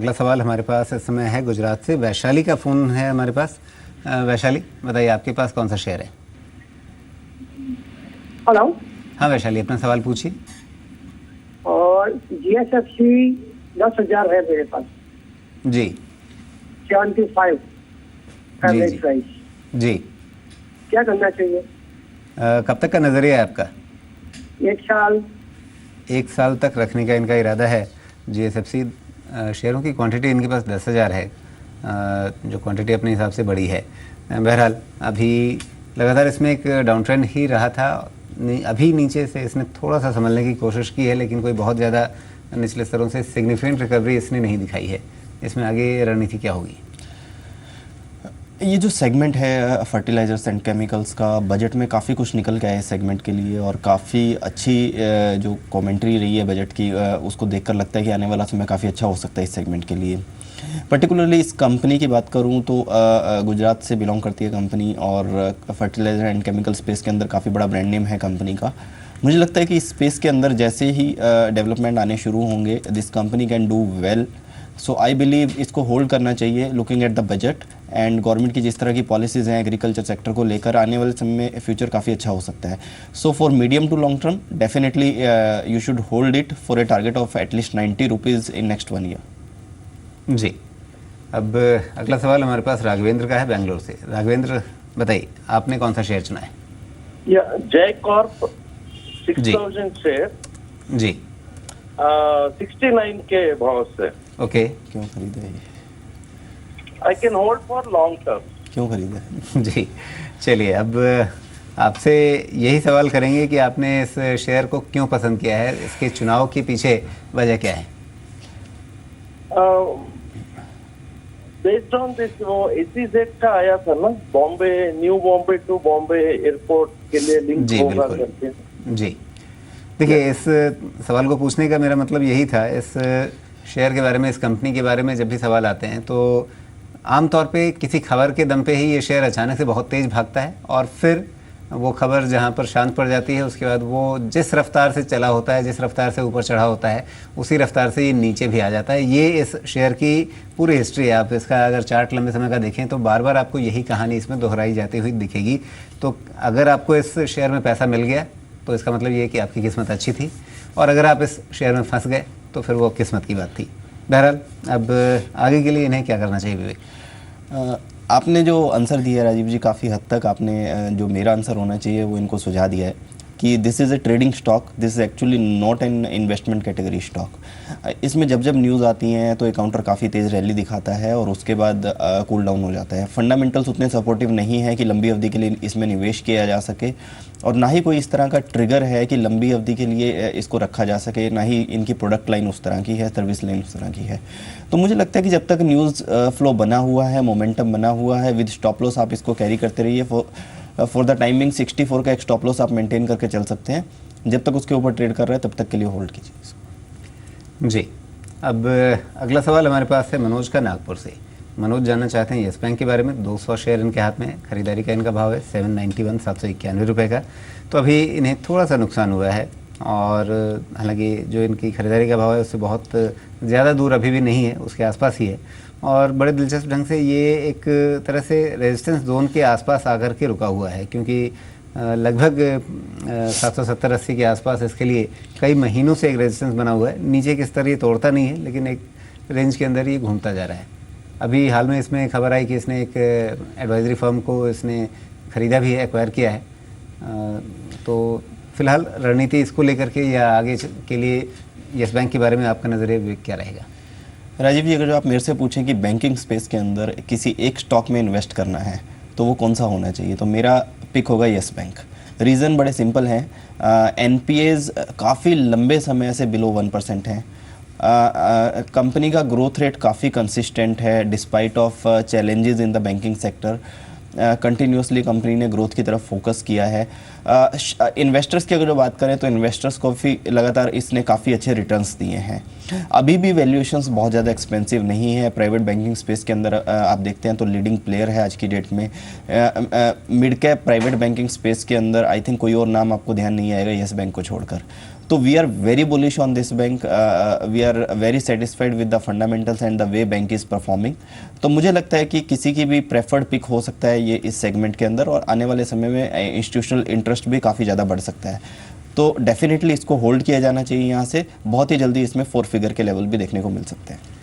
अगला सवाल हमारे पास इस समय है गुजरात से। वैशाली का फ़ोन है हमारे पास। वैशाली, बताइए आपके पास कौन सा शेयर है? हेलो। हाँ वैशाली, अपना सवाल पूछिए। और जीएसएफसी 10,000 है मेरे पास। जी 75 जी एवरेज जी प्राइस। जी। क्या करना चाहिए? कब तक का नज़रिया है आपका? 1 साल। 1 साल तक रखने का इनका इरादा है। जीएसएफसी शेयरों की क्वांटिटी इनके पास 10,000 है, जो क्वांटिटी अपने हिसाब से बड़ी है। बहरहाल अभी लगातार इसमें एक डाउन ट्रेंड ही रहा था। अभी नीचे से इसने थोड़ा सा संभलने की कोशिश की है, लेकिन कोई बहुत ज़्यादा निचले स्तरों से सिग्निफिकेंट रिकवरी इसने नहीं दिखाई है। इसमें आगे रणनीति क्या होगी? ये जो सेगमेंट है फर्टिलाइजर्स एंड केमिकल्स का, बजट में काफ़ी कुछ निकल के आया है इस सेगमेंट के लिए, और काफ़ी अच्छी जो कमेंट्री रही है बजट की, उसको देखकर लगता है कि आने वाला समय काफ़ी अच्छा हो सकता है इस सेगमेंट के लिए। पर्टिकुलरली इस कंपनी की बात करूं तो गुजरात से बिलोंग करती है कंपनी, और फर्टिलाइजर एंड केमिकल स्पेस के अंदर काफ़ी बड़ा ब्रांड नेम है कंपनी का। मुझे लगता है कि इस स्पेस के अंदर जैसे ही डेवलपमेंट आने शुरू होंगे, this company can do well. So I believe इसको होल्ड करना चाहिए looking at the budget and government की जिस तरह की पॉलिसीज़ हैं एग्रीकल्चर सेक्टर को लेकर, आने वाले समय में फ्यूचर काफ़ी अच्छा हो सकता है। So for medium to long term definitely you should hold it for a target of at least 90 rupees in next 1 year. जी। अब अगला सवाल हमारे पास राघवेंद्र का है बेंगलोर से। राघवेंद्र, बताइए आपने कौन सा शेयर चुना है? जय कॉर्प 6000 शेयर जी 69 के भाव से। ओके। क्यों खरीदा ये? I can hold for long term. क्यों खरीदा? जी चलिए, अब आपसे यही सवाल करेंगे कि आपने इस शेयर को क्यों पसंद किया है, इसके चुनाव के पीछे वजह क्या है? बेस्ड ऑन दिस, वो एसीजेड का आया था ना, बॉम्बे, न्यू बॉम्बे टू बॉम्बे एयरपोर्ट के लिए लिंक जी होगा बिल्कुल। करके। जी देखिए, इस सवाल को पूछने का मेरा मतलब यही था। इस शेयर के बारे में, इस कंपनी के बारे में जब भी सवाल आते हैं तो आमतौर पे किसी खबर के दम पे ही ये शेयर अचानक से बहुत तेज़ भागता है, और फिर वो खबर जहाँ पर शांत पड़ जाती है उसके बाद वो जिस रफ्तार से चला होता है, जिस रफ्तार से ऊपर चढ़ा होता है, उसी रफ्तार से ये नीचे भी आ जाता है। ये इस शेयर की पूरी हिस्ट्री है। आप इसका अगर चार्ट लंबे समय का देखें तो बार बार आपको यही कहानी इसमें दोहराई जाती हुई दिखेगी। तो अगर आपको इस शेयर में पैसा मिल गया तो इसका मतलब ये है कि आपकी किस्मत अच्छी थी, और अगर आप इस शेयर में फंस गए तो फिर वो किस्मत की बात थी। बहरहाल अब आगे के लिए इन्हें क्या करना चाहिए विवेक? आपने जो आंसर दिया राजीव जी, काफ़ी हद तक आपने जो मेरा आंसर होना चाहिए वो इनको सुझा दिया है कि this is a trading stock, this is actually not an investment category stock. इसमें जब जब न्यूज़ आती हैं तो काउंटर काफ़ी तेज़ रैली दिखाता है और उसके बाद कूल डाउन हो जाता है। फंडामेंटल्स उतने सपोर्टिव नहीं है कि लंबी अवधि के लिए इसमें निवेश किया जा सके, और ना ही कोई इस तरह का ट्रिगर है कि लंबी अवधि के लिए इसको रखा जा सके, ना ही इनकी प्रोडक्ट लाइन उस तरह की है, सर्विस लाइन उस तरह की है। तो मुझे लगता है कि जब तक न्यूज़ फ्लो बना हुआ है, मोमेंटम बना हुआ है, विद स्टॉप लॉस आप इसको कैरी करते रहिए। फॉर द टाइमिंग 64 का एक स्टॉप लॉस आप मेंटेन करके चल सकते हैं। जब तक उसके ऊपर ट्रेड कर रहा है तब तक के लिए होल्ड कीजिए इसको। जी। अब अगला सवाल हमारे पास है मनोज का नागपुर से। मनोज जानना चाहते हैं येस बैंक के बारे में। 200 शेयर इनके हाथ में है। खरीदारी का इनका भाव है 791 791 रुपये का। तो अभी इन्हें थोड़ा सा नुकसान हुआ है, और हालांकि जो इनकी खरीदारी का भाव है उससे बहुत ज़्यादा दूर अभी भी नहीं है, उसके आसपास ही है। और बड़े दिलचस्प ढंग से ये एक तरह से रेजिस्टेंस जोन के आसपास आकर के रुका हुआ है, क्योंकि लगभग 770-80 के आसपास इसके लिए कई महीनों से एक रेजिस्टेंस बना हुआ है। नीचे के स्तर ये तोड़ता नहीं है, लेकिन एक रेंज के अंदर ये घूमता जा रहा है। अभी हाल में इसमें खबर आई कि इसने एक एडवाइजरी फर्म को इसने ख़रीदा भी है, एक्वायर किया है। तो फिलहाल रणनीति इसको लेकर के या आगे के लिए येस बैंक के बारे में आपका नज़रिया क्या रहेगा? राजीव जी, अगर जो आप मेरे से पूछें कि बैंकिंग स्पेस के अंदर किसी एक स्टॉक में इन्वेस्ट करना है तो वो कौन सा होना चाहिए, तो मेरा पिक होगा येस बैंक। रीज़न बड़े सिंपल हैं। एनपीएज काफ़ी लंबे समय से बिलो 1% हैं। कंपनी का ग्रोथ रेट काफ़ी कंसिस्टेंट है despite of challenges in the banking sector. Continuously company ने ग्रोथ की तरफ फोकस किया है। इन्वेस्टर्स की अगर जो बात करें तो इन्वेस्टर्स को भी लगातार इसने काफ़ी अच्छे रिटर्न्स दिए हैं। अभी भी वैल्यूएशंस बहुत ज़्यादा एक्सपेंसिव नहीं है। प्राइवेट बैंकिंग स्पेस के अंदर आप देखते हैं तो लीडिंग प्लेयर है आज की डेट में। Mid cap private banking space के अंदर आई थिंक कोई और नाम आपको ध्यान नहीं आएगा येस बैंक को छोड़कर। तो we are very bullish on this bank, we are very satisfied with the fundamentals and the way bank is performing. तो मुझे लगता है कि किसी की भी प्रेफर्ड पिक हो सकता है ये इस सेगमेंट के अंदर, और आने वाले समय में इंस्टीट्यूशनल इंटरेस्ट भी काफ़ी ज़्यादा बढ़ सकता है। तो डेफिनेटली इसको होल्ड किया जाना चाहिए यहाँ से, बहुत ही जल्दी इसमें 4 फिगर के लेवल भी देखने को मिल सकते हैं।